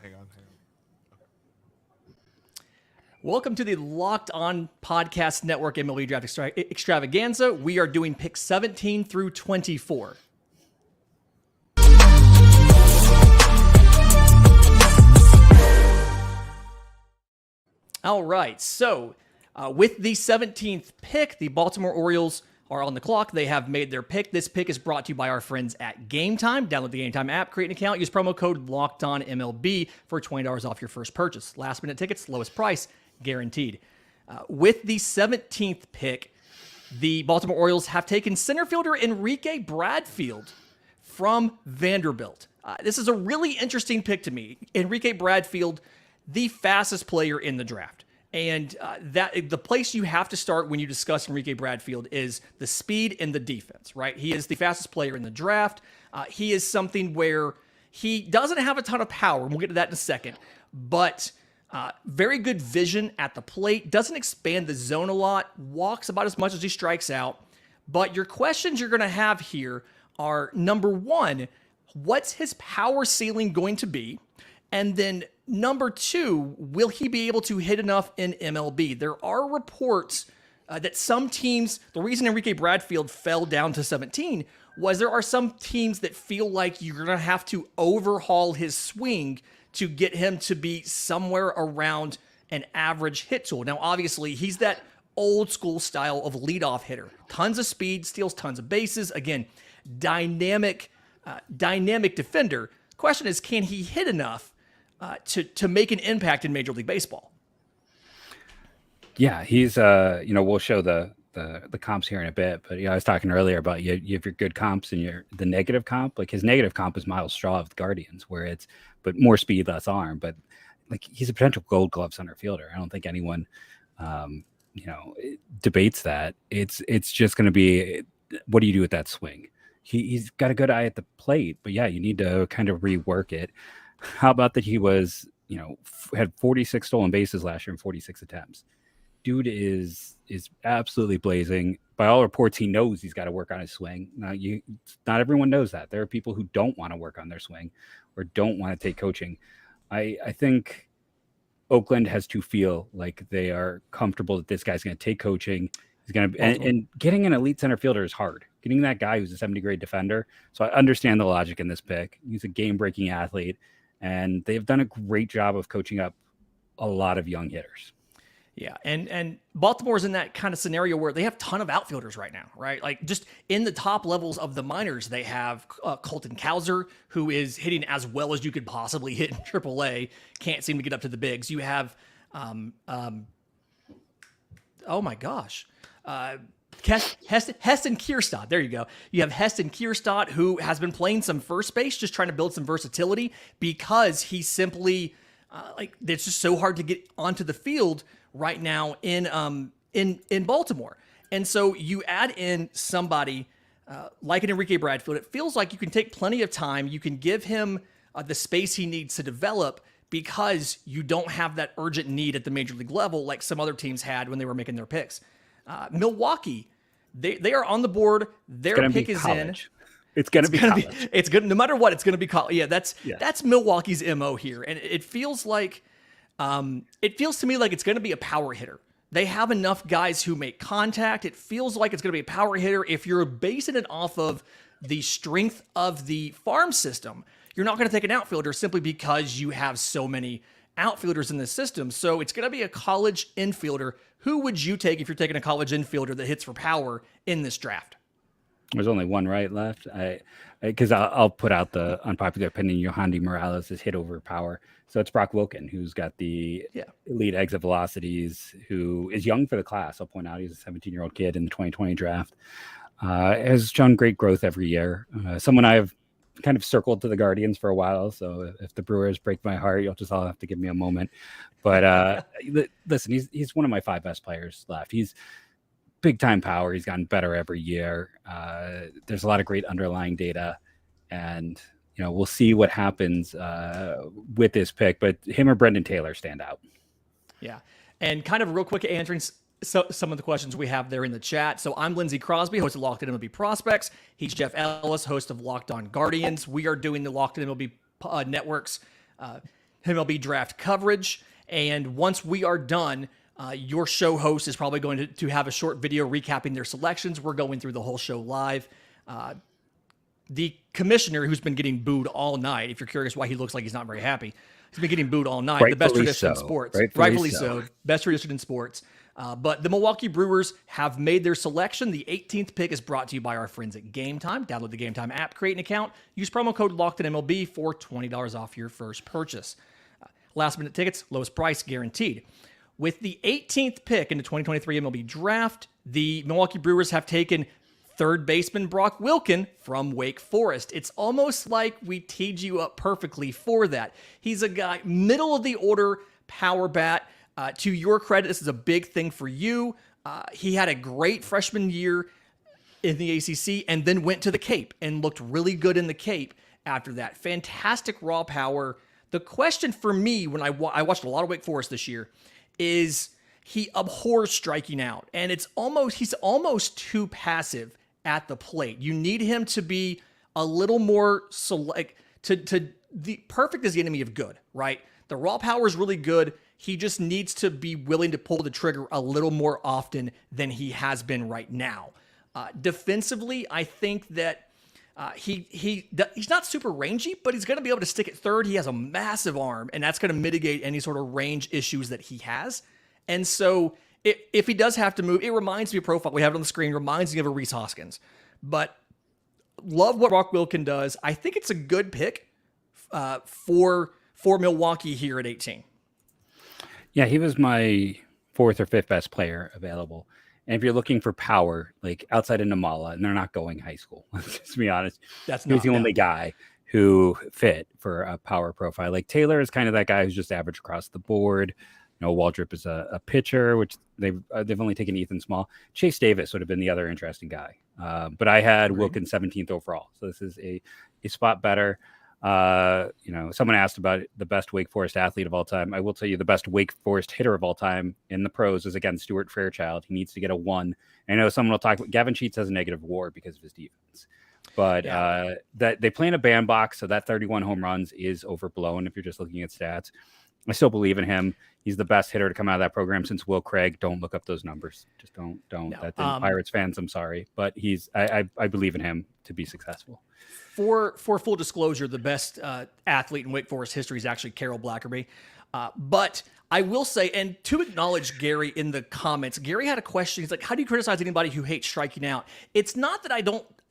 hang on. Welcome to the Locked On Podcast Network MLB Draft Extravaganza. We are doing picks 17 through 24. All right, so with the 17th pick, the Baltimore Orioles are on the clock. They have made their pick. This pick is brought to you by our friends at Game Time. Download the Game Time app, create an account, use promo code LOCKEDONMLB for $20 off your first purchase. Last minute tickets, lowest price, guaranteed. With the 17th pick, the Baltimore Orioles have taken center fielder Enrique Bradfield from Vanderbilt. This is a really interesting pick to me. Enrique Bradfield, the fastest player in the draft. And that the place you have to start when you discuss Enrique Bradfield is the speed and the defense, right? He is the fastest player in the draft. He is something where he doesn't have a ton of power. We'll get to that in a second. But very good vision at the plate. Doesn't expand the zone a lot. Walks about as much as he strikes out. But your questions you're going to have here are, number one, what's his power ceiling going to be? And then number two, will he be able to hit enough in MLB? There are reports that some teams, the reason Enrique Bradfield fell down to 17 was there are some teams that feel like you're going to have to overhaul his swing to get him to be somewhere around an average hit tool. Now, obviously, he's that old school style of leadoff hitter. Tons of speed, steals tons of bases. Again, dynamic defender. Question is, can he hit enough to make an impact in Major League Baseball? Yeah, he's we'll show the comps here in a bit, but I was talking earlier about you have your good comps and the negative comp. Like his negative comp is Miles Straw of the Guardians, where but more speed, less arm. But like he's a potential Gold Glove center fielder. I don't think anyone debates that. It's just going to be, what do you do with that swing? He's got a good eye at the plate, but yeah, you need to kind of rework it. How about that he was, had 46 stolen bases last year in 46 attempts. Dude is absolutely blazing. By all reports, he knows he's got to work on his swing. Now, not everyone knows that. There are people who don't want to work on their swing or don't want to take coaching. I think Oakland has to feel like they are comfortable that this guy's going to take coaching. He's going to, and getting an elite center fielder is hard. Getting that guy who's a 70-grade defender. So I understand the logic in this pick. He's a game-breaking athlete. And they've done a great job of coaching up a lot of young hitters. Yeah, and Baltimore's in that kind of scenario where they have a ton of outfielders right now, right? Like just in the top levels of the minors, they have Colton Cowser, who is hitting as well as you could possibly hit in AAA. Can't seem to get up to the bigs. You have, oh my gosh, Heston Kierstad. There you go. You have Heston Kierstad, who has been playing some first base, just trying to build some versatility because he's simply it's just so hard to get onto the field right now in Baltimore. And so you add in somebody like an Enrique Bradfield. It feels like you can take plenty of time. You can give him the space he needs to develop because you don't have that urgent need at the major league level like some other teams had when they were making their picks. Milwaukee, they are on the board. Their pick is college. It's going to be college. It's good. No matter what, it's going to be college. Yeah, that's Milwaukee's MO here. And it feels like, it feels to me like it's going to be a power hitter. They have enough guys who make contact. It feels like it's going to be a power hitter. If you're basing it off of the strength of the farm system, you're not going to take an outfielder simply because you have so many outfielders in the system. So it's going to be a college infielder. Who would you take if you're taking a college infielder that hits for power in this draft? There's only one right left. Because I'll put out the unpopular opinion. Yohandy Morales is hit over power. So it's Brock Wilkin, who's got the elite exit velocities, who is young for the class. I'll point out he's a 17-year-old kid in the 2020 draft. Has shown great growth every year. Someone I've kind of circled to the Guardians for a while. So if the Brewers break my heart, you'll just all have to give me a moment. But listen, he's one of my 5 best players left. He's big time power. He's gotten better every year. There's a lot of great underlying data, and we'll see what happens with this pick. But him or Braden Taylor stand out. Yeah, and kind of real quick answering some of the questions we have there in the chat. So I'm Lindsey Crosby, host of Locked On MLB Prospects. He's Jeff Ellis, host of Locked On Guardians. We are doing the Locked On MLB networks MLB Draft coverage. And once we are done, your show host is probably going to have a short video recapping their selections. We're going through the whole show live. The commissioner, who's been getting booed all night, if you're curious why he looks like he's not very happy, he's been getting booed all night. The best tradition in sports. Rightfully so. Best tradition in sports. But the Milwaukee Brewers have made their selection. The 18th pick is brought to you by our friends at Game Time. Download the Game Time app, create an account, use promo code LOCKEDONMLB for $20 off your first purchase. Last minute tickets, lowest price guaranteed. With the 18th pick in the 2023 MLB Draft, the Milwaukee Brewers have taken third baseman Brock Wilkin from Wake Forest. It's almost like we teed you up perfectly for that. He's a guy, middle of the order, power bat. To your credit, this is a big thing for you. He had a great freshman year in the ACC and then went to the Cape and looked really good in the Cape after that. Fantastic raw power. The question for me when I watched a lot of Wake Forest this year is he abhors striking out, and he's almost too passive at the plate. You need him to be a little more select. The perfect is the enemy of good, right? The raw power is really good. He just needs to be willing to pull the trigger a little more often than he has been right now. Defensively, I think that he's not super rangy, but he's going to be able to stick at third. He has a massive arm, and that's going to mitigate any sort of range issues that he has. And so if he does have to move, it reminds me of profile. We have it on the screen, reminds me of a Rhys Hoskins. But love what Brock Wilkin does. I think it's a good pick for Milwaukee here at 18. Yeah, he was my fourth or fifth best player available. And if you're looking for power, like outside of Nimmala, and they're not going high school, let's be honest. He's the only guy who fit for a power profile. Like Taylor is kind of that guy who's just average across the board. Waldrep is a pitcher, which they've only taken Ethan Small. Chase Davis would have been the other interesting guy. But I had Wilkin 17th overall. So this is a spot better. Someone asked about the best Wake Forest athlete of all time. I will tell you the best Wake Forest hitter of all time in the pros is, again, Stuart Fairchild. He needs to get a 1. I know someone will talk about Gavin Sheets has a negative WAR because of his defense. But that they play in a bandbox, so that 31 home runs is overblown if you're just looking at stats. I still believe in him. He's the best hitter to come out of that program since Will Craig. Don't look up those numbers. Just don't. No. Pirates fans, I'm sorry. But I believe in him to be successful. For full disclosure, the best athlete in Wake Forest history is actually Carol Blackerby. But I will say, and to acknowledge Gary in the comments, Gary had a question. He's like, how do you criticize anybody who hates striking out? It's not that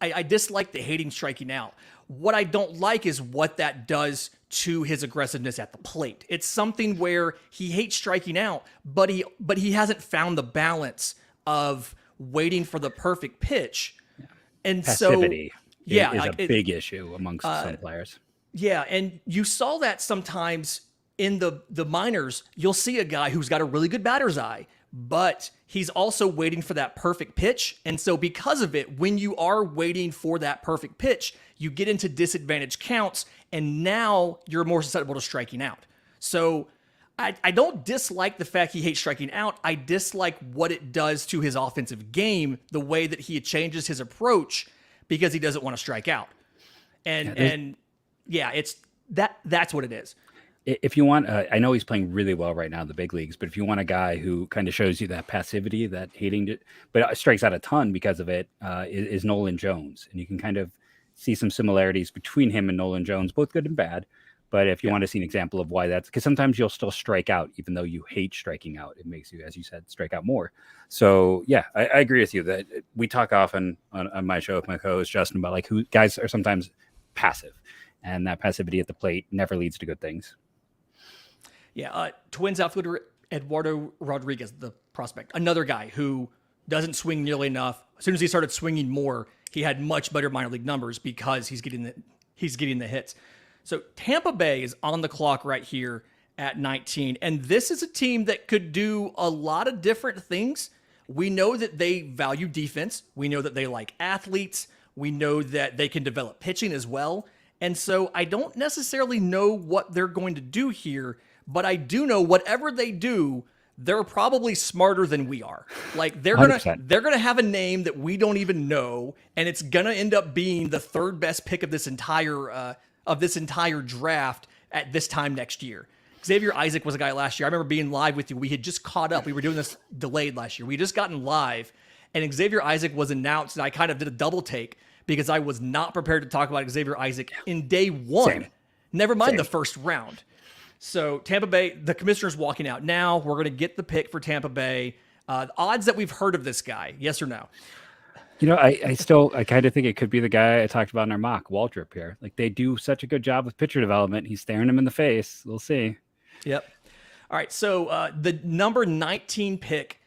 I dislike the hating striking out. What I don't like is what that does to his aggressiveness at the plate. It's something where he hates striking out, but he hasn't found the balance of waiting for the perfect pitch. Yeah. And passivity is like a big issue amongst some players. Yeah, and you saw that sometimes in the minors. You'll see a guy who's got a really good batter's eye, but he's also waiting for that perfect pitch. And so because of it, when you are waiting for that perfect pitch, you get into disadvantaged counts, and now you're more susceptible to striking out. So I don't dislike the fact he hates striking out. I dislike what it does to his offensive game, the way that he changes his approach because he doesn't want to strike out. And it's that's what it is. If you want, I know he's playing really well right now in the big leagues, but if you want a guy who kind of shows you that passivity, that hating, but strikes out a ton because of it, is Nolan Jones. And you can kind of see some similarities between him and Nolan Jones, both good and bad. But if you want to see an example of why that's, because sometimes you'll still strike out, even though you hate striking out. It makes you, as you said, strike out more. So yeah, I agree with you that we talk often on my show with my co-host Justin about like who guys are sometimes passive, and that passivity at the plate never leads to good things. Yeah, Twins outfielder Eduardo Rodriguez, the prospect, another guy who doesn't swing nearly enough. As soon as he started swinging more, he had much better minor league numbers because he's getting the hits. So Tampa Bay is on the clock right here at 19, and this is a team that could do a lot of different things. We know that they value defense. We know that they like athletes. We know that they can develop pitching as well. And so I don't necessarily know what they're going to do here, but I do know whatever they do, they're probably smarter than we are. Like they're gonna have a name that we don't even know, and it's gonna end up being the third best pick of this entire draft at this time next year. Xavier Isaac was a guy last year. I remember being live with you. We had just caught up. We were doing this delayed last year. We had just gotten live, and Xavier Isaac was announced, and I kind of did a double take because I was not prepared to talk about Xavier Isaac in day one. Same. Never mind Same. the first round. So Tampa Bay, the commissioner's walking out now. We're going to get the pick for Tampa Bay. Odds that we've heard of this guy, yes or no? I kind of think it could be the guy I talked about in our mock, Waldrep here. Like, they do such a good job with pitcher development. He's staring him in the face. We'll see. Yep. All right. So the number 19 pick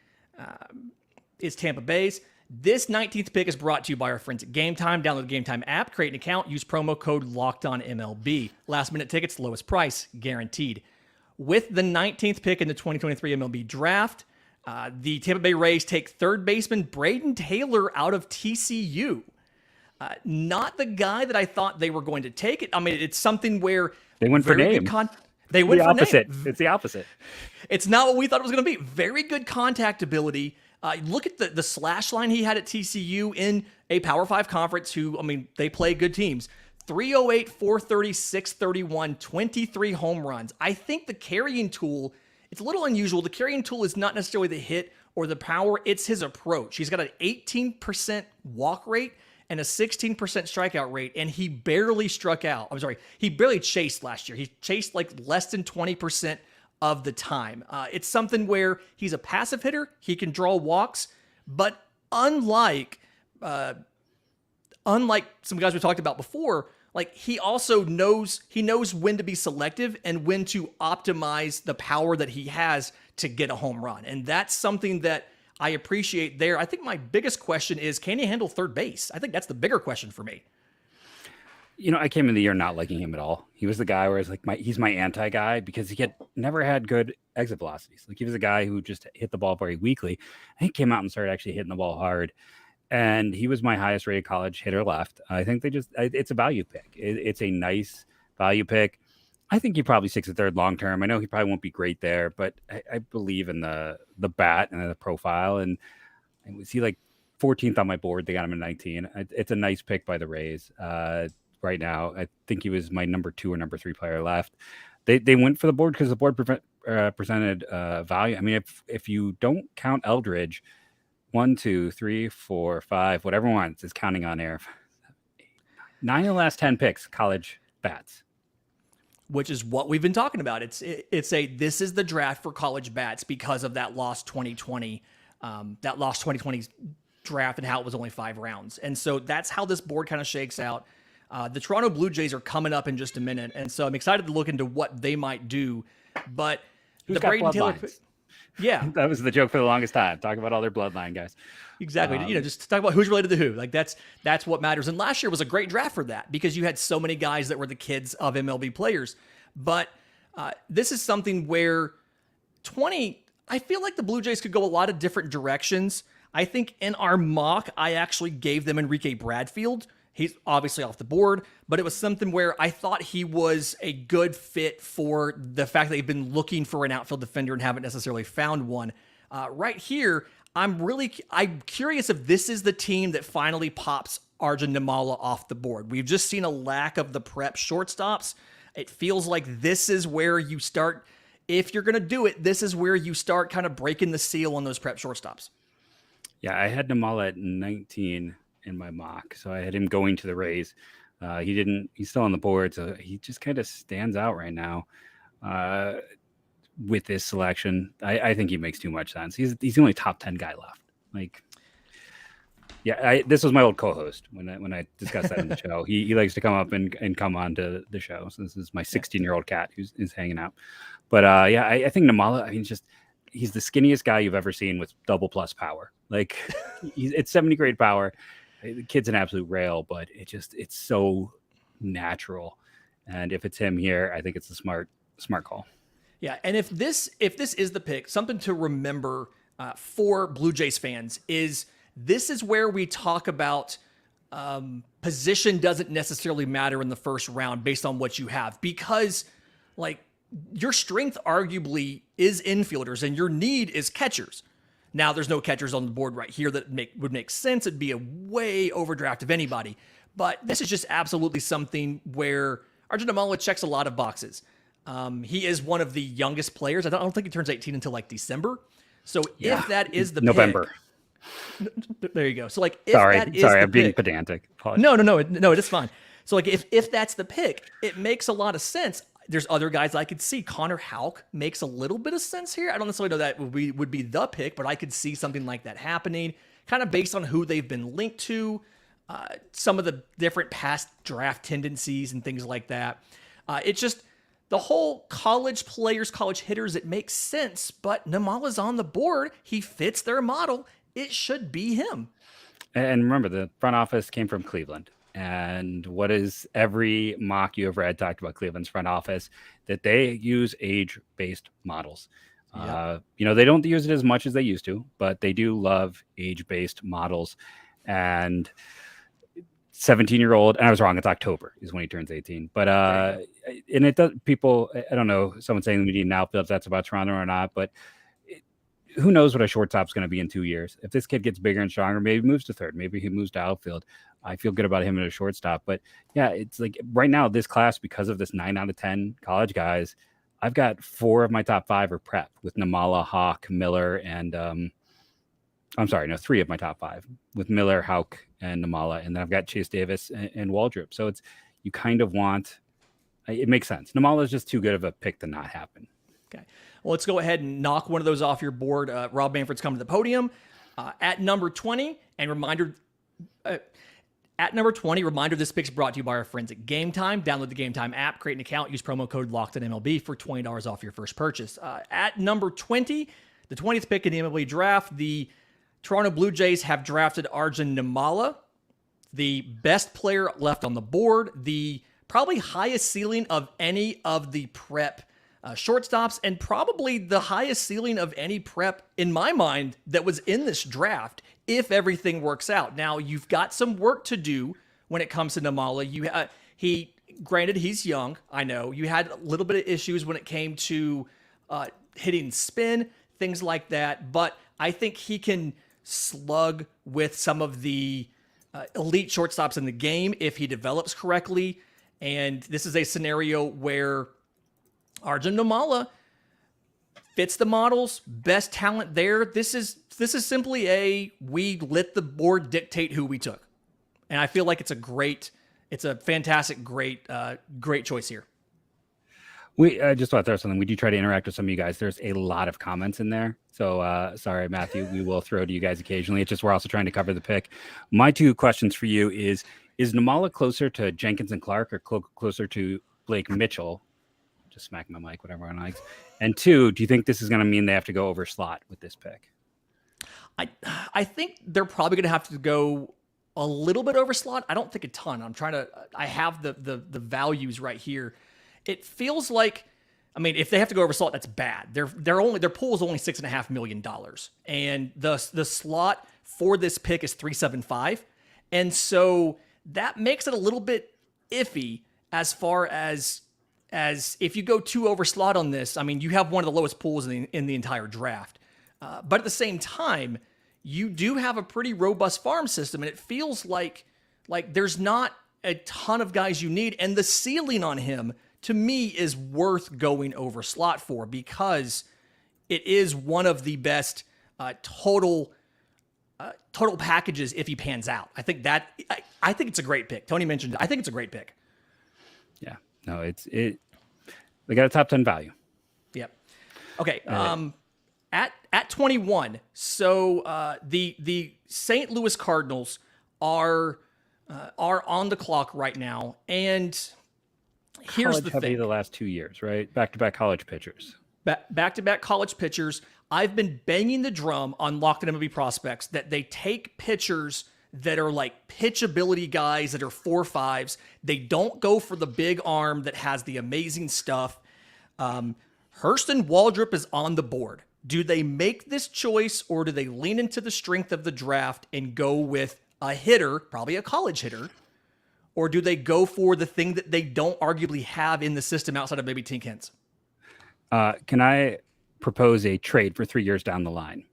is Tampa Bay's. This 19th pick is brought to you by our friends at Game Time. Download the Game Time app, create an account, use promo code LOCKEDONMLB. Last minute tickets, lowest price, guaranteed. With the 19th pick in the 2023 MLB Draft, the Tampa Bay Rays take third baseman Braden Taylor out of TCU. Not the guy that I thought they were going to take it. I mean, it's something where they went for name. They went the for opposite. name. It's the opposite. It's not what we thought it was going to be. Very good contact ability. Look at the slash line he had at TCU in a Power 5 conference they play good teams. 308, 430, 631, 23 home runs. I think the carrying tool, it's a little unusual. The carrying tool is not necessarily the hit or the power. It's his approach. He's got an 18% walk rate and a 16% strikeout rate, and he barely struck out. I'm sorry, he barely chased last year. He chased like less than 20% of the time. It's something where he's a passive hitter. He can draw walks, but unlike some guys we talked about before, like he also knows when to be selective and when to optimize the power that he has to get a home run. And that's something that I appreciate there. I think my biggest question is, can he handle third base? I think that's the bigger question for me. I came in the year not liking him at all. He was the guy where it's like he's my anti guy because he had never had good exit velocities. Like, he was a guy who just hit the ball very weakly. And he came out and started actually hitting the ball hard. And he was my highest rated college hitter left. I think it's a value pick. It's a nice value pick. I think he probably sticks at third long term. I know he probably won't be great there, but I believe in the bat and the profile. And was he like 14th on my board? They got him at 19. It's a nice pick by the Rays. Right now, I think he was my number 2 or number 3 player left. They went for the board because the board presented value. I mean, if you don't count Eldridge, 1, 2, 3, 4, 5, whatever one is counting on air. 9 of the last 10 picks, college bats, which is what we've been talking about. This is the draft for college bats because of that lost 2020 draft and how it was only 5 rounds. And so that's how this board kind of shakes out. The Toronto Blue Jays are coming up in just a minute, and so I'm excited to look into what they might do. But Who's the got Braden Taylor, yeah, that was the joke for the longest time. Talk about all their bloodline guys. Exactly. Just talk about who's related to who. Like that's what matters. And last year was a great draft for that because you had so many guys that were the kids of MLB players. But this is something where I feel like the Blue Jays could go a lot of different directions. I think in our mock, I actually gave them Enrique Bradfield. He's obviously off the board, but it was something where I thought he was a good fit for the fact that they've been looking for an outfield defender and haven't necessarily found one. Right here, I'm curious if this is the team that finally pops Arjun Nimmala off the board. We've just seen a lack of the prep shortstops. It feels like this is where you start. If you're going to do it, this is where you start kind of breaking the seal on those prep shortstops. Yeah, I had Nimmala at 19 in my mock, so I had him going to the Rays. He's still on the board, so he just kind of stands out right now with this selection. I think he makes too much sense. He's the only top 10 guy left. Like, yeah, this was my old co-host when I discussed that in the show. He likes to come up and come on to the show. So this is my 16-year-old cat who's hanging out. But I think Nimmala, he's the skinniest guy you've ever seen with double plus power. Like, it's 70 grade power. The kid's an absolute rail, but it's so natural. And if it's him here, I think it's a smart call. Yeah, and if this is the pick, something to remember for Blue Jays fans is this is where we talk about position doesn't necessarily matter in the first round based on what you have, because like your strength arguably is infielders and your need is catchers. Now, there's no catchers on the board right here that would make sense. It'd be a way overdraft of anybody. But this is just absolutely something where Arjun Nimmala checks a lot of boxes. He is one of the youngest players. I don't think he turns 18 until like December. So Yeah. if that is the November. pick, there you go. So like if Sorry, that is the I'm being pick, pedantic. Apologies. no, it is fine. So like if that's the pick, it makes a lot of sense. There's other guys I could see. Connor Houck makes a little bit of sense here. I don't necessarily know that would be the pick, but I could see something like that happening, kind of based on who they've been linked to, some of the different past draft tendencies and things like that. It's just the whole college players, college hitters, it makes sense, but Nimmala's on the board. He fits their model. It should be him. And remember, the front office came from Cleveland. And what is every mock you have read talked about Cleveland's front office? That they use age-based models. Yep. They don't use it as much as they used to, but they do love age-based models. And 17-year-old, and I was wrong, it's October is when he turns 18. But and it does, people, I don't know, someone saying we need an outfield, if that's about Toronto or not, but who knows what a shortstop's going to be in 2 years. If this kid gets bigger and stronger, maybe he moves to third, maybe he moves to outfield. I feel good about him at a shortstop. But yeah, it's like right now, this class, because of this 9 out of 10 college guys, I've got 4 of my top 5 are prep with Nimmala, Hawk, Miller, and 3 of my top 5 with Miller, Houck, and Nimmala. And then I've got Chase Davis and Waldrep. So you kind of want, it makes sense. Nimmala is just too good of a pick to not happen. Okay. Well, let's go ahead and knock one of those off your board. Rob Manfred's come to the podium at number 20. And reminder, this pick's brought to you by our friends at Game Time. Download the Game Time app, create an account, use promo code LOCKEDONMLB for $20 off your first purchase. At number 20, the 20th pick in the MLB Draft, the Toronto Blue Jays have drafted Arjun Nimmala, the best player left on the board, the probably highest ceiling of any of the prep shortstops, and probably the highest ceiling of any prep in my mind that was in this draft if everything works out. Now, you've got some work to do when it comes to Nimmala. Granted, he's young. I know you had a little bit of issues when it came to hitting spin, things like that, but I think he can slug with some of the elite shortstops in the game if he develops correctly. And this is a scenario where Arjun Nimmala fits the models, best talent there. This is simply we let the board dictate who we took. And I feel like it's a fantastic, great choice here. We just want to throw something. We do try to interact with some of you guys. There's a lot of comments in there. So sorry, Matthew, we will throw to you guys occasionally. It's just we're also trying to cover the pick. My 2 questions for you is Nimmala closer to Jenkins and Clark or closer to Blake Mitchell? Just smack my mic, whatever one likes. And 2, do you think this is going to mean they have to go over slot with this pick? I think they're probably going to have to go a little bit over slot. I don't think a ton. I have the values right here. It feels like, if they have to go over slot, that's bad. Their pool is only $6.5 million. And the slot for this pick is 375. And so that makes it a little bit iffy as far as if you go 2 over slot on this. You have one of the lowest pools in the entire draft. But at the same time, you do have a pretty robust farm system, and it feels like there's not a ton of guys you need. And the ceiling on him, to me, is worth going over slot for because it is one of the best total packages if he pans out. I think it's a great pick. Tony mentioned it. I think it's a great pick. Yeah. No, they got a top 10 value. Yep. Okay. At 21, so the St. Louis Cardinals are on the clock right now, and here's the thing: the last 2 years, right? Back-to-back college pitchers. Back-to-back college pitchers. I've been banging the drum on Locked On MLB Prospects that they take pitchers that are like pitchability guys that are 4.5s. They don't go for the big arm that has the amazing stuff. Hurston Waldrep is on the board. Do they make this choice, or do they lean into the strength of the draft and go with a hitter, probably a college hitter, or do they go for the thing that they don't arguably have in the system outside of maybe Tink Hens? Can I propose a trade for 3 years down the line?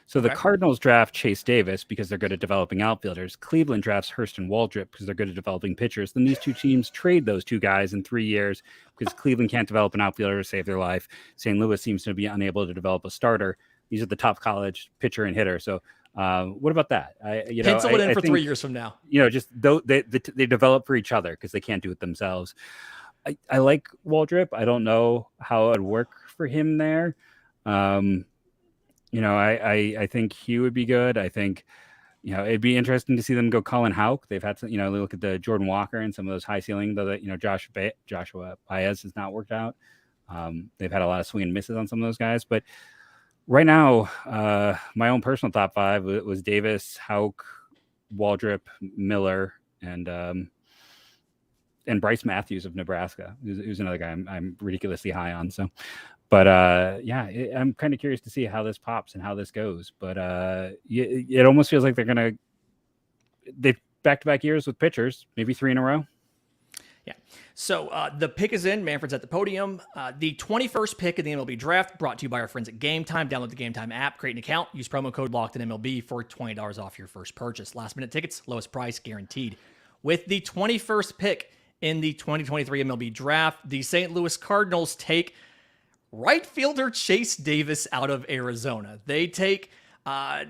So the Okay. Cardinals draft Chase Davis because they're good at developing outfielders. Cleveland drafts Hurston Waldrep because they're good at developing pitchers. Then these two teams trade those two guys in 3 years because Cleveland can't develop an outfielder to save their life. St. Louis seems to be unable to develop a starter. These are the top college pitcher and hitter. So what about that? Pencil it in for think, 3 years from now. Just they develop for each other because they can't do it themselves. I like Waldrep. I don't know how it would work for him there. I think he would be good. I think, it'd be interesting to see them go Colin Houck. They've had some, look at the Jordan Walker and some of those high ceiling, though that, Joshua Baez has not worked out. They've had a lot of swing and misses on some of those guys, but right now, my own personal top 5 was Davis, Houck, Waldrep, Miller, and Bryce Matthews of Nebraska, who's another guy I'm ridiculously high on. So, but I'm kind of curious to see how this pops and how this goes. But it almost feels like they've back-to-back years with pitchers, maybe 3 in a row. Yeah. So the pick is in. Manfred's at the podium. The 21st pick in the MLB Draft brought to you by our friends at Game Time. Download the Game Time app, create an account, use promo code LOCKEDINMLB for $20 off your first purchase. Last-minute tickets, lowest price guaranteed. With the 21st pick in the 2023 MLB Draft, the St. Louis Cardinals take right fielder Chase Davis out of Arizona. They take, Kylie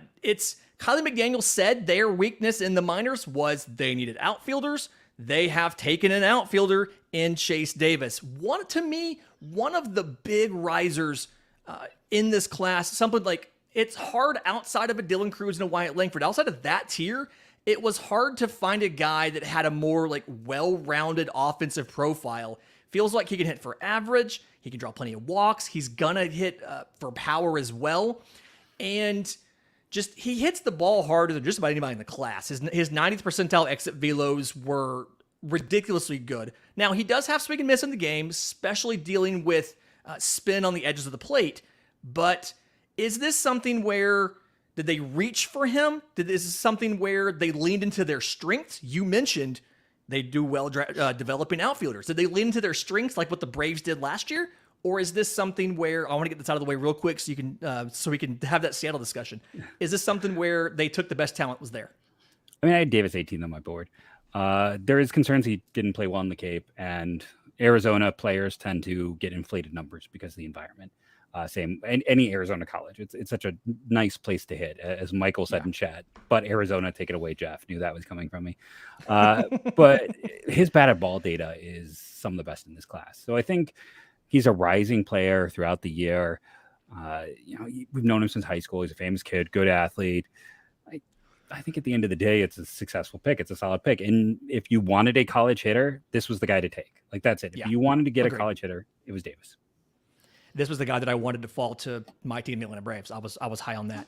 McDaniel said their weakness in the minors was they needed outfielders. They have taken an outfielder in Chase Davis. One of the big risers in this class, something like it's hard outside of a Dylan Cruz and a Wyatt Langford. Outside of that tier, it was hard to find a guy that had a more well-rounded offensive profile. Feels like he can hit for average. He can draw plenty of walks. He's gonna hit for power as well. And he hits the ball harder than just about anybody in the class. His 90th percentile exit velos were ridiculously good. Now, he does have swing and miss in the game, especially dealing with spin on the edges of the plate. But is this something where did they reach for him? Is this something where they leaned into their strengths? You mentioned they do well developing outfielders. Did they lean into their strengths like what the Braves did last year? Or is this something where I want to get this out of the way real quick so we can have that Seattle discussion? Is this something where they took the best talent was there? I mean, I had Davis 18 on my board. There is concerns he didn't play well in the Cape, and Arizona players tend to get inflated numbers because of the environment. Same any Arizona college. It's such a nice place to hit, as Michael said in chat. But Arizona, take it away, Jeff. Knew that was coming from me. But his batted ball data is some of the best in this class. So I think he's a rising player throughout the year. We've known him since high school. He's a famous kid, good athlete. I think at the end of the day, it's a successful pick. It's a solid pick. And if you wanted a college hitter, this was the guy to take. That's it. If you wanted to get a college hitter, it was Davis. This was the guy that I wanted to fall to my team, the Atlanta Braves. I was high on that.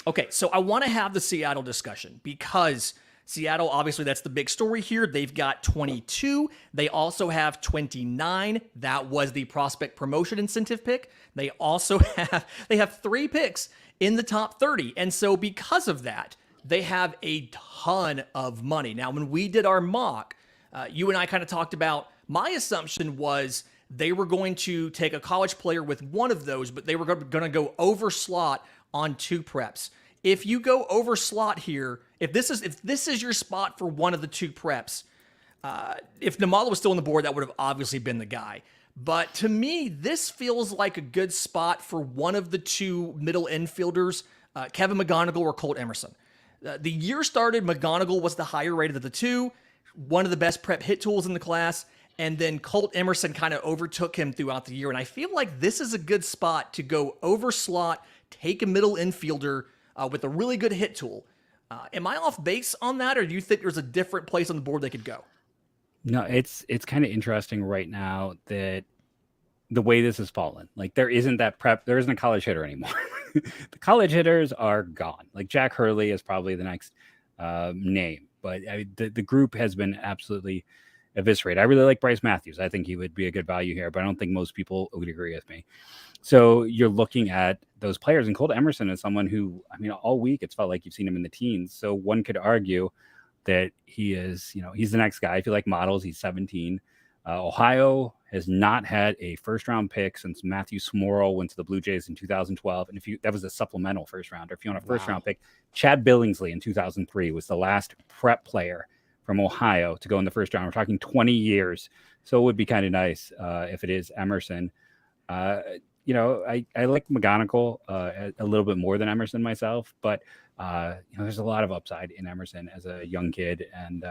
Okay, so I want to have the Seattle discussion because Seattle, obviously, that's the big story here. They've got 22. They also have 29. That was the prospect promotion incentive pick. They also have 3 picks in the top 30. And so because of that, they have a ton of money. Now, when we did our mock, you and I kind of talked about, my assumption was they were going to take a college player with one of those, but they were going to go over slot on 2 preps. If you go over slot here, if this is your spot for one of the 2 preps, if Nimmala was still on the board, that would have obviously been the guy. But to me, this feels like a good spot for one of the 2 middle infielders, Kevin McGonigal or Colt Emerson. The year started, McGonigal was the higher rated of the 2, one of the best prep hit tools in the class. And then Colt Emerson kind of overtook him throughout the year. And I feel like this is a good spot to go over slot, take a middle infielder with a really good hit tool. Am I off base on that, or do you think there's a different place on the board they could go? No, it's kind of interesting right now that the way this has fallen. There isn't that prep. There isn't a college hitter anymore. The college hitters are gone. Jack Hurley is probably the next name. But the group has been absolutely eviscerated. I really like Bryce Matthews. I think he would be a good value here, but I don't think most people would agree with me. So you're looking at those players, and Colt Emerson is someone who, all week it's felt like you've seen him in the teens. So one could argue that he is, he's the next guy. If you like models, he's 17. Ohio has not had a first-round pick since Matthew Smorrell went to the Blue Jays in 2012, and that was a supplemental first-rounder. If you want a first-round pick, Chad Billingsley in 2003 was the last prep player from Ohio to go in the first round. We're talking 20 years, so it would be kind of nice if it is Emerson. I like McGonigal a little bit more than Emerson myself, but there's a lot of upside in Emerson as a young kid, and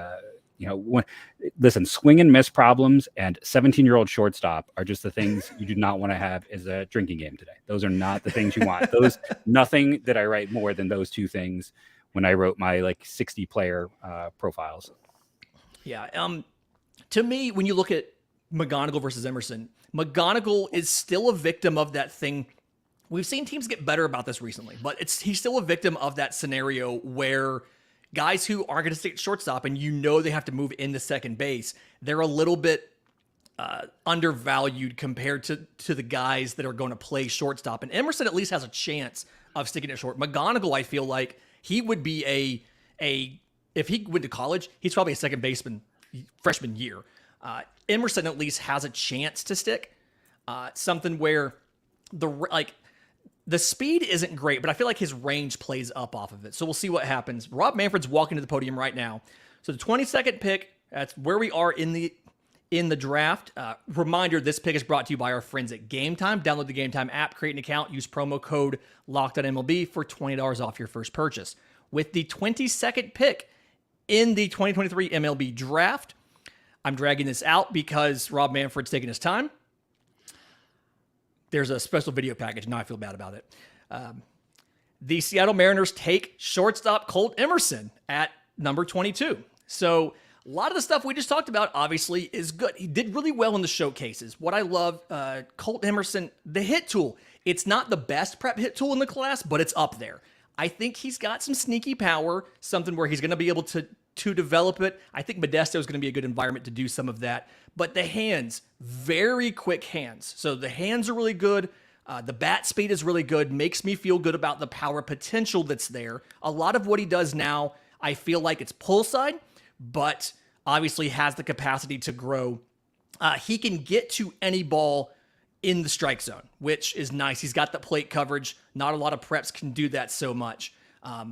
listen, swing and miss problems and 17-year-old shortstop are just the things you do not want to have as a drinking game today. Those are not the things you want. Nothing that I write more than those two things when I wrote my 60 player profiles. Yeah. To me, when you look at McGonigal versus Emerson, McGonigal is still a victim of that thing. We've seen teams get better about this recently, but he's still a victim of that scenario where guys who aren't going to stick at shortstop and they have to move into second base, they're a little bit undervalued compared to the guys that are going to play shortstop. And Emerson at least has a chance of sticking at short. McGonigal, I feel like he would be if he went to college, he's probably a second baseman freshman year. Emerson at least has a chance to stick. Something where the speed isn't great, but I feel like his range plays up off of it. So we'll see what happens. Rob Manfred's walking to the podium right now. So the 22nd pick, that's where we are in the draft. Reminder, this pick is brought to you by our friends at Game Time. Download the Game Time app, create an account, use promo code LOCKEDONMLB for $20 off your first purchase. With the 22nd pick in the 2023 MLB Draft, I'm dragging this out because Rob Manfred's taking his time. There's a special video package. Now I feel bad about it. The Seattle Mariners take shortstop Colt Emerson at number 22. So a lot of the stuff we just talked about obviously is good. He did really well in the showcases. What I love, Colt Emerson, the hit tool. It's not the best prep hit tool in the class, but it's up there. I think he's got some sneaky power, something where he's going to be able to develop it. I think Modesto is going to be a good environment to do some of that. But the hands, very quick hands. So the hands are really good. The bat speed is really good. Makes me feel good about the power potential that's there. A lot of what he does now, I feel like it's pull side, but obviously has the capacity to grow. He can get to any ball in the strike zone, which is nice. He's got the plate coverage. Not a lot of preps can do that so much.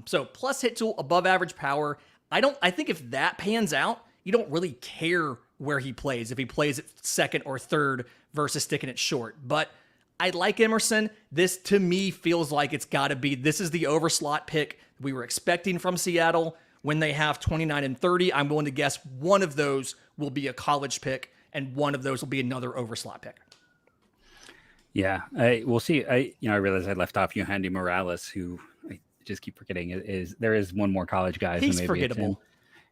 So plus hit tool, above average power. I think if that pans out, you don't really care where he plays, if he plays at second or third versus sticking it short. But I like Emerson. This, to me, feels like it's got to be, this is the overslot pick we were expecting from Seattle. When they have 29 and 30, I'm willing to guess one of those will be a college pick, and one of those will be another overslot pick. Yeah, we'll see. I realized I left off Yohandy Morales, who I just keep forgetting there is one more college guy. He's so maybe forgettable.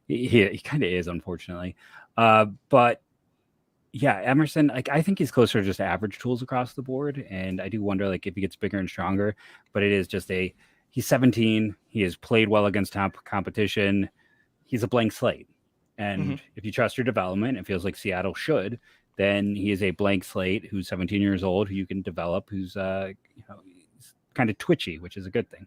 He kind of is, unfortunately. But yeah, Emerson, I think he's closer to just average tools across the board. And I do wonder if he gets bigger and stronger, but it is just he's 17. He has played well against top competition. He's a blank slate. And if you trust your development, it feels like Seattle should, then he is a blank slate who's 17 years old, who you can develop, who's he's kind of twitchy, which is a good thing.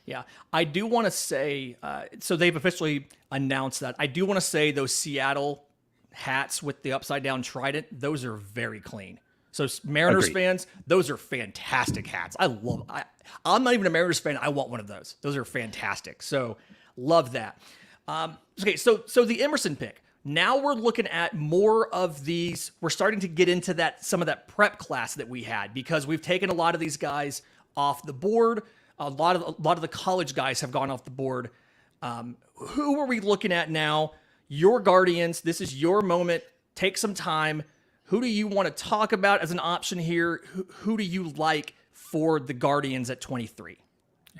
Yeah, I do want to say, so they've officially announced that. I do want to say those Seattle hats with the upside down trident, those are very clean. So Mariners fans, those are fantastic hats. I love them. I'm not even a Mariners fan. I want one of those. Those are fantastic. So love that. Okay, so the Emerson pick. Now we're looking at more of these. We're starting to get into some of that prep class that we had, because we've taken a lot of these guys off the board. A lot of the college guys have gone off the board. Who are we looking at now? Your Guardians. This is your moment. Take some time. Who do you want to talk about as an option here? Who do you like for the Guardians at 23?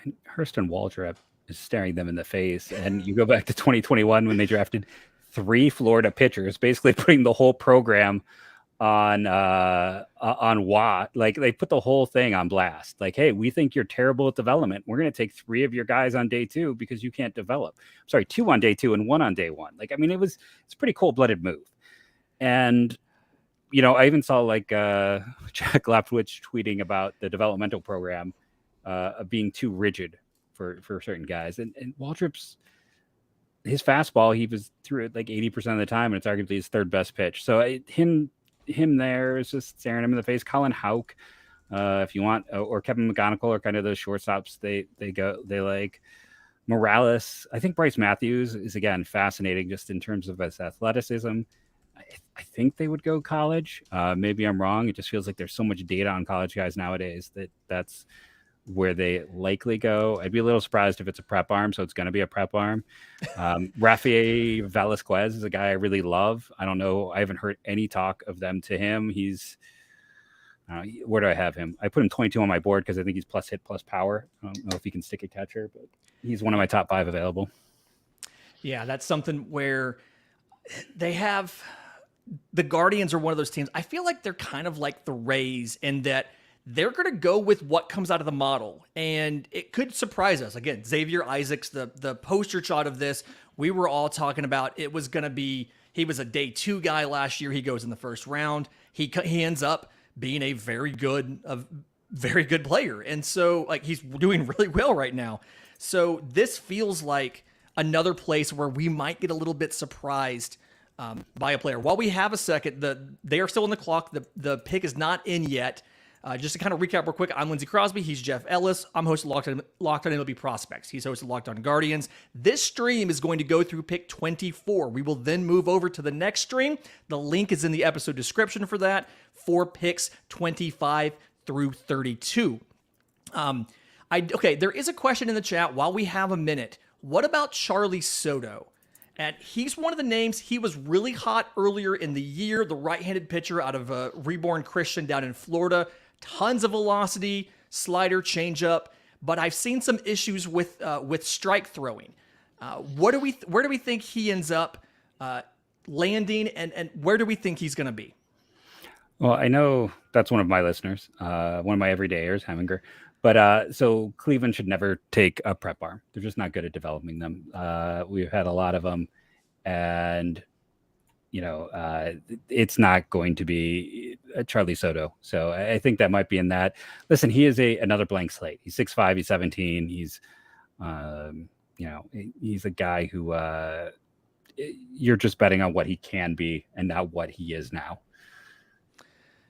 And Hurston Waldrep is staring them in the face. And you go back to 2021 when they drafted 3 Florida pitchers, basically putting the whole program on Watt. They put the whole thing on blast. Hey, we think you're terrible at development. We're going to take 3 of your guys on day 2 because you can't develop. Sorry, 2 on day 2 and 1 on day 1. It's a pretty cold-blooded move. And I even saw Jack Lapwich tweeting about the developmental program being too rigid for certain guys. And Waldrop's his fastball, he was through it like 80% of the time, and it's arguably his third best pitch. So him there is just staring him in the face. Colin Houck, if you want, or Kevin McGonigal are kind of those shortstops they like. Morales, I think Bryce Matthews is, again, fascinating just in terms of his athleticism. I think they would go college. Maybe I'm wrong. It just feels like there's so much data on college guys nowadays that's where they likely go. I'd be a little surprised if it's a prep arm, so it's going to be a prep arm. Rafael Velasquez is a guy I really love. I don't know. I haven't heard any talk of them to him. He's where do I have him? I put him 22 on my board because I think he's plus hit, plus power. I don't know if he can stick a catcher, but he's one of my top 5 available. Yeah, that's something where they have the Guardians are one of those teams. I feel like they're kind of like the Rays in that they're going to go with what comes out of the model, and it could surprise us. Again, Xavier Isaacs, the poster child of this, we were all talking about it was going to be, he was a day 2 guy last year. He goes in the first round. He ends up being a very good player. And so like he's doing really well right now. So this feels like another place where we might get a little bit surprised by a player. While we have a second, they are still on the clock. The pick is not in yet. Just to kind of recap real quick, I'm Lindsey Crosby. He's Jeff Ellis. I'm host of Locked On MLB Prospects. He's host of Locked On Guardians. This stream is going to go through pick 24. We will then move over to the next stream. The link is in the episode description for that, for picks 25 through 32. Okay, there is a question in the chat while we have a minute. What about Charlie Soto? And he's one of the names. He was really hot earlier in the year, the right-handed pitcher out of Reborn Christian down in Florida. Tons of velocity, slider, changeup, but I've seen some issues with strike throwing. Where do we think he ends up landing, and where do we think he's going to be? Well, I know that's one of my listeners, one of my everydayers, Heminger. But so Cleveland should never take a prep arm. They're just not good at developing them. We've had a lot of them, and it's not going to be Charlie Soto. So I think that might be in that. Listen, he is another blank slate. He's 6'5", he's 17. He's, he's a guy who you're just betting on what he can be and not what he is now.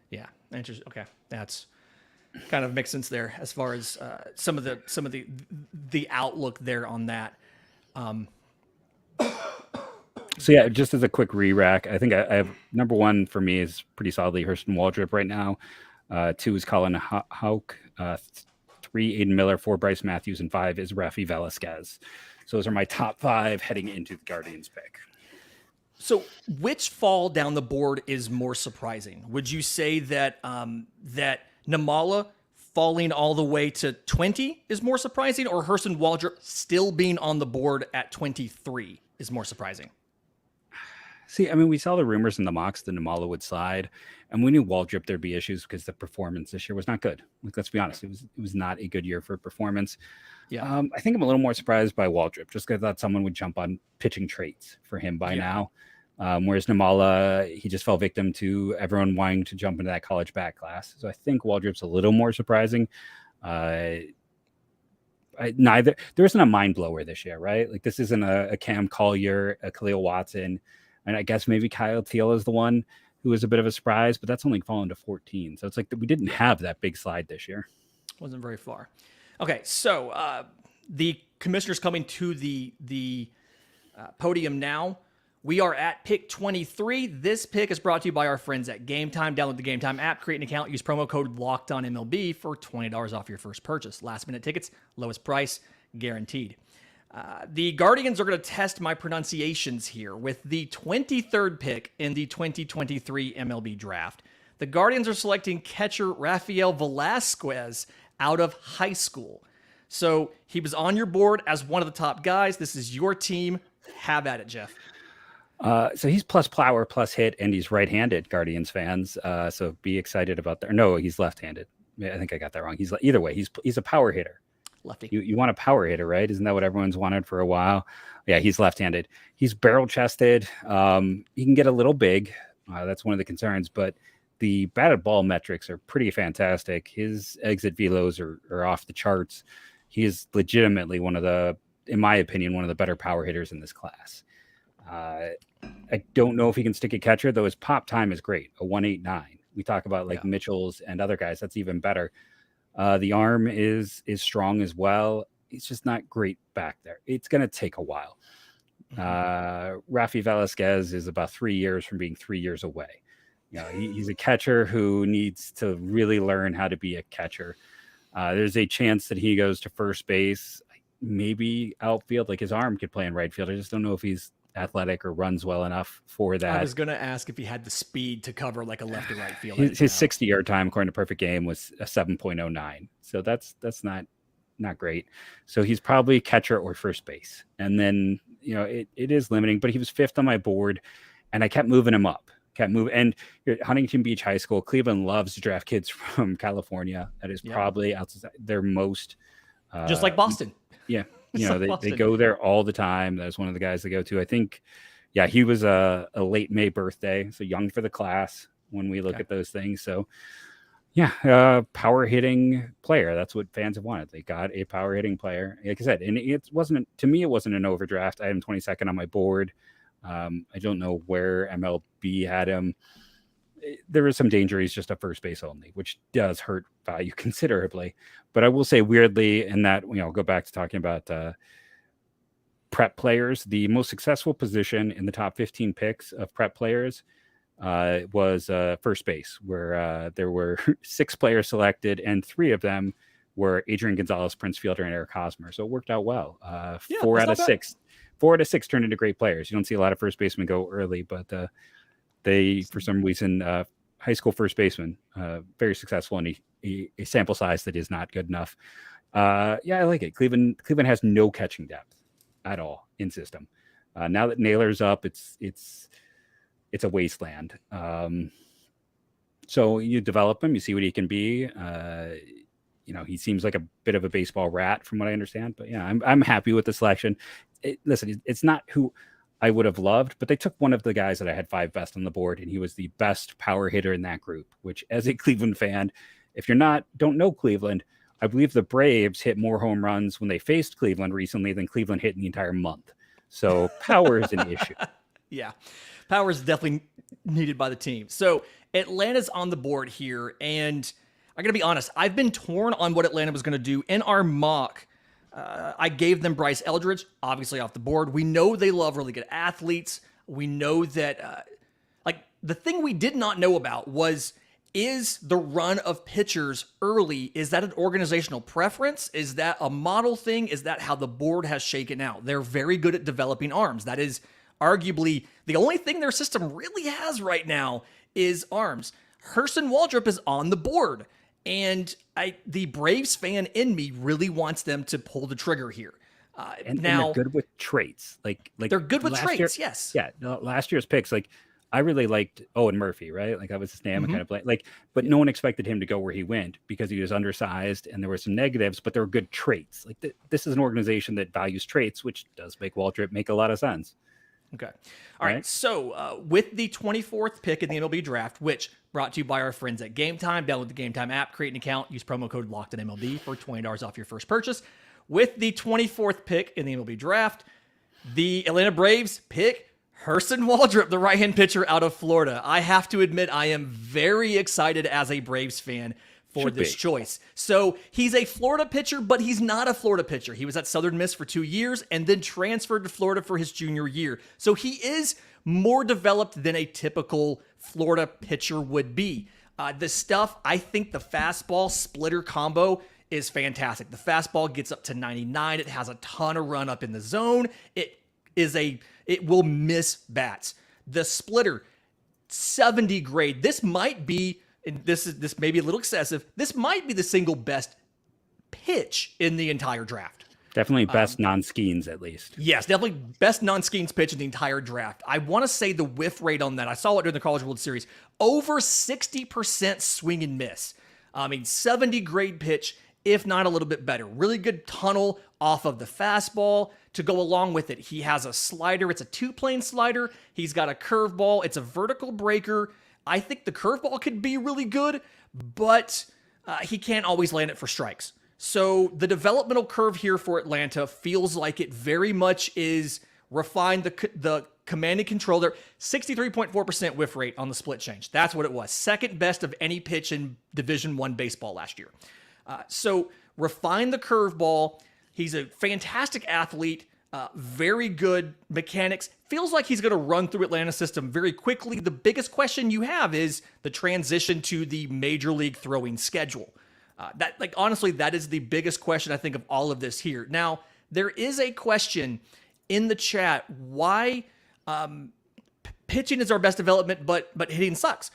Yeah, interesting. Okay, that's kind of makes sense there as far as some of the outlook there on that. So yeah, just as a quick re-rack, I think I have number 1 for me is pretty solidly Hurston Waldrep right now. 2 is Colin Houck. 3, Aiden Miller. 4, Bryce Matthews, and 5 is Rafi Velasquez. So those are my top 5 heading into the Guardians pick. So which fall down the board is more surprising? Would you say that that Nimmala falling all the way to 20 is more surprising, or Hurston Waldrep still being on the board at 23 is more surprising? See, I mean, we saw the rumors in the mocks that Nimmala would slide, and we knew Waldrep there'd be issues because the performance this year was not good. Like, let's be honest, it was not a good year for performance. Yeah, I think I'm a little more surprised by Waldrep just because I thought someone would jump on pitching traits for him by now. Whereas Nimmala, he just fell victim to everyone wanting to jump into that college back class. So I think Waldrop's a little more surprising. There isn't a mind blower this year, right? Like this isn't a Cam Collier, a Khalil Watson. And I guess maybe Kyle Teal is the one who was a bit of a surprise, but that's only fallen to 14. So it's like we didn't have that big slide this year. Wasn't very far. Okay, so the commissioner's coming to the podium now. We are at pick 23. This pick is brought to you by our friends at Game Time. Download the Game Time app, create an account, use promo code LOCKEDONMLB for $20 off your first purchase. Last minute tickets, lowest price, guaranteed. The Guardians are going to test my pronunciations here with the 23rd pick in the 2023 MLB Draft. The Guardians are selecting catcher Rafael Velasquez out of high school. So he was on your board as one of the top guys. This is your team. Have at it, Jeff. So he's plus power, plus hit, and he's right-handed, Guardians fans. So be excited about that. No, he's left-handed. I think I got that wrong. Either way, he's a power hitter. Lefty. You want a power hitter, right? Isn't that what everyone's wanted for a while? Yeah, he's left-handed. He's barrel-chested. He can get a little big. That's one of the concerns, but the batted ball metrics are pretty fantastic. His exit velos are off the charts. He is legitimately one of the in my opinion, one of the better power hitters in this class. I don't know if he can stick a catcher, though his pop time is great, a 1.89. We talk about like Mitchell's and other guys. That's even better. The arm is strong as well. He's just not great back there. It's going to take a while. Rafi Velasquez is about 3 years from being 3 years away. You know, he's a catcher who needs to really learn how to be a catcher. There's a chance that he goes to first base, maybe outfield. Like his arm could play in right field. I just don't know if he's athletic or runs well enough for that. I was going to ask if he had the speed to cover like a left or right field. His 60-yard time, according to Perfect Game, was a 7.09. So that's not great. So he's probably catcher or first base. And then, you know, it is limiting, but he was 5th on my board and I kept moving him up. And Huntington Beach High School, Cleveland loves to draft kids from California. That is probably outside their most. Just like Boston. Yeah. You know, they go there all the time. That's one of the guys they go to. I think, he was a late May birthday, so young for the class when we look at those things. So, power hitting player. That's what fans have wanted. They got a power hitting player. Like I said, and it wasn't an overdraft. I had him 22nd on my board. I don't know where MLB had him. There was some danger. He's just a first base only, which does hurt value considerably. But I will say weirdly, in that, go back to talking about prep players, the most successful position in the top 15 picks of prep players was first base, where there were 6 players selected and 3 of them were Adrian Gonzalez, Prince Fielder, and Eric Hosmer. So it worked out well. 4 out of 6. 4 out of 6 turned into great players. You don't see a lot of first basemen go early, but they, for some reason, high school first baseman, very successful in a sample size that is not good enough. I like it. Cleveland has no catching depth at all in system. Now that Naylor's up, it's a wasteland. So you develop him, you see what he can be. He seems like a bit of a baseball rat from what I understand, but I'm happy with the selection. Listen, it's not who I would have loved, but they took one of the guys that I had 5 best on the board, and he was the best power hitter in that group, which as a Cleveland fan, if you're don't know Cleveland, I believe the Braves hit more home runs when they faced Cleveland recently than Cleveland hit in the entire month. So power is an issue. Yeah, power is definitely needed by the team. So Atlanta's on the board here, and I got to be honest, I've been torn on what Atlanta was going to do. In our mock, I gave them Bryce Eldridge, obviously off the board. We know they love really good athletes. We know that, the thing we did not know about is the run of pitchers early, is that an organizational preference? Is that a model thing? Is that how the board has shaken out? They're very good at developing arms. That is arguably the only thing their system really has right now is arms. Hurston Waldrep is on the board. And the Braves fan in me really wants them to pull the trigger here. And they're good with traits. Like they're good with traits. Yes. Yeah. No, last year's picks, I really liked Owen Murphy, right? Like that was his name. I kind of but no one expected him to go where he went because he was undersized and there were some negatives, but there were good traits. This is an organization that values traits, which does make Waldrep make a lot of sense. Okay. All right. So with the 24th pick in the MLB Draft, which brought to you by our friends at Game Time, download the Game Time app, create an account, use promo code LOCKEDONMLB for $20 off your first purchase. With the 24th pick in the MLB Draft, the Atlanta Braves pick Hurston Waldrep, the right-hand pitcher out of Florida. I have to admit, I am very excited as a Braves fan for this choice. So he's a Florida pitcher, but he's not a Florida pitcher. He was at Southern Miss for 2 years and then transferred to Florida for his junior year. So he is more developed than a typical Florida pitcher would be. The stuff, I think the fastball splitter combo is fantastic. The fastball gets up to 99. It has a ton of run up in the zone. It will miss bats. The splitter, 70 grade. This might be, and this may be a little excessive, this might be the single best pitch in the entire draft. Definitely best non-skeens, at least. Yes, definitely best non-skeens pitch in the entire draft. I want to say the whiff rate on that, I saw it during the College World Series, over 60% swing and miss. 70 grade pitch, if not a little bit better. Really good tunnel off of the fastball to go along with it. He has a slider. It's a 2-plane slider. He's got a curveball. It's a vertical breaker. I think the curveball could be really good, but he can't always land it for strikes. So the developmental curve here for Atlanta feels like it very much is refined the command and control. There, 63.4% whiff rate on the split change. That's what it was. Second best of any pitch in Division I baseball last year. So refine the curveball. He's a fantastic athlete, very good mechanics. Feels like he's going to run through Atlanta's system very quickly. The biggest question you have is the transition to the major league throwing schedule. Honestly, that is the biggest question I think of all of this here. Now, there is a question in the chat why pitching is our best development, but hitting sucks.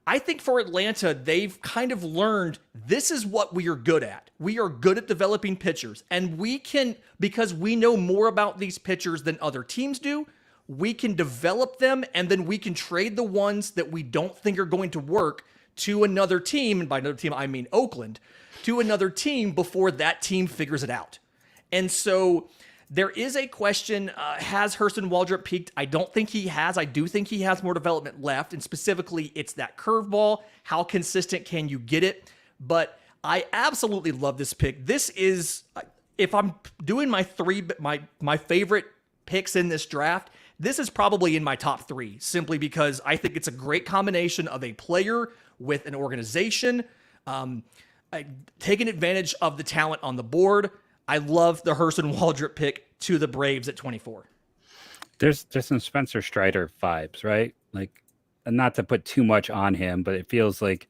I think for Atlanta, they've kind of learned this is what we are good at. We are good at developing pitchers, and we can, because we know more about these pitchers than other teams do, we can develop them, and then we can trade the ones that we don't think are going to work to another team, and by another team, I mean Oakland, to another team before that team figures it out. And so there is a question, has Hurston Waldrep peaked? I don't think he has. I do think he has more development left, and specifically, it's that curveball. How consistent can you get it? But I absolutely love this pick. This is, if I'm doing my favorite picks in this draft, this is probably in my top three, simply because I think it's a great combination of a player with an organization, taking advantage of the talent on the board. I love the Hurston Waldrep pick to the Braves at 24. There's some Spencer Strider vibes, right? Like, not to put too much on him, but it feels like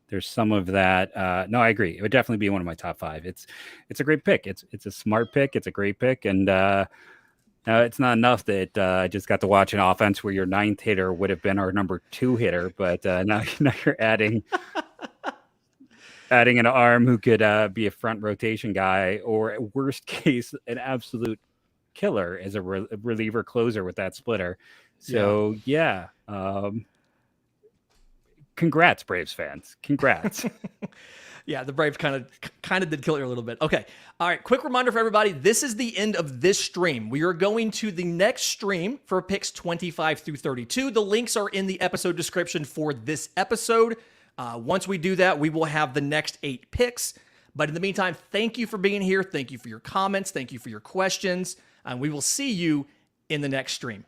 there's some of that. No, I agree. It would definitely be one of my top five. It's a great pick. It's a smart pick. It's a great pick. And it's not enough that I just got to watch an offense where your ninth hitter would have been our number 2 hitter, but now you're adding an arm who could be a front rotation guy, or at worst case, an absolute killer as a reliever closer with that splitter. So yeah. Congrats, Braves fans. Congrats. Yeah, the Braves kind of did kill it a little bit. Okay. All right. Quick reminder for everybody. This is the end of this stream. We are going to the next stream for picks 25 through 32. The links are in the episode description for this episode. Once we do that, we will have the next 8 picks. But in the meantime, thank you for being here. Thank you for your comments. Thank you for your questions. And we will see you in the next stream.